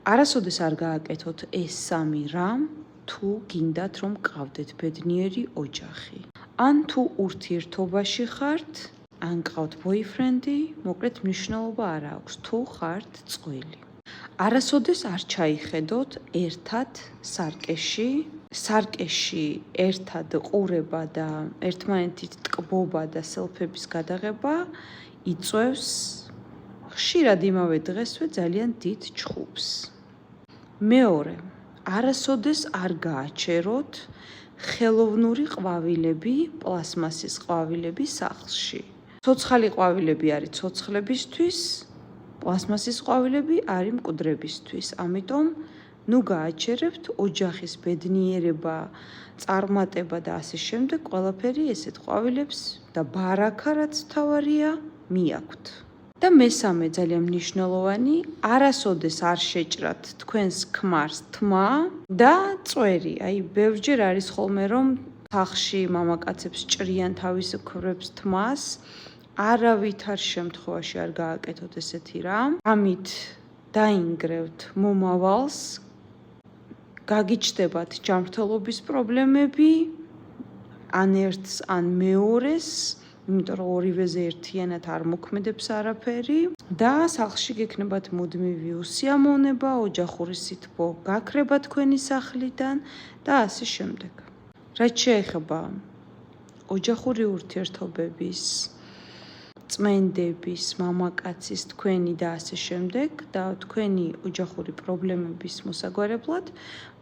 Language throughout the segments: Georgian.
არასოდეს არ გააკეთოთ ეს სამი რამ, თუ გინდათ რომ გყავდეთ ბედნიერი ოჯახი. ან თუ ურთიერთობაში ხართ, ან გყავთ ბოიფრენდი, მოკლედ მნიშვნელობა არ აქვს, თუ ხართ წყვილი. არასოდეს არ ჩაიხედოთ ერთად სარკეში ერთად ყურება და ერთმანეთით ტკბობა და სელფების გადაღება იწვევს ხშირად იმავე დღესვე ძალიან დიდ ჩხუბს. მეორე, არასოდეს არ გააჩეროთ ხელოვნური ყვავილები, პლასმასის ყვავილები სახლში. ცოცხალი ყვავილები არის ცოცხლებისთვის, პლასმასის ყვავილები არის მკვდრებისთვის. ამიტომ ნუ გააჩერებთ ოჯახის ბედნიერება, წარმატება და ასე შემდეგ, ყველაფერი ესეთ ყვავილებს და ბარაქა რაც მთავარია, მიაქვთ. და მესამე ძალიან მნიშვნელოვანი, არასოდეს არ შეჭრათ თქვენს ქმარს თმა და წვერი. აი, ბევრჯერ არის ხოლმე რომ სახლში მამაკაცებს ჭრიან თავის ქმრებს თმას, არავითარ შემთხვევაში არ გააკეთოთ ესეთი რამ. ამით დაინგრევთ მომავალს, გაგიჩნდებათ ჯანმრთელობის პრობლემები, ან ერთს, ან მეორეს, იმიტომ რომ ორივეზე ერთიანად არ მოქმედებს არაფერი და სახლში გექნებათ მუდმივი უსიამოვნება, ოჯახური სითბო გაქრება თქვენი სახლიდან და ასე შემდეგ. რაც შეეხება ოჯახური ურთიერთობების, წმენდების, მამაკაცის, თქვენი და ასე შემდეგ და თქვენი ოჯახური პრობლემების მოსაგვარებლად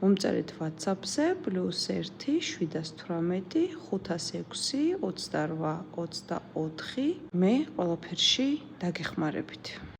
მომწერეთ WhatsApp-ზე +1 718 506 28 24. მე ყველაფერში დაგეხმარებით.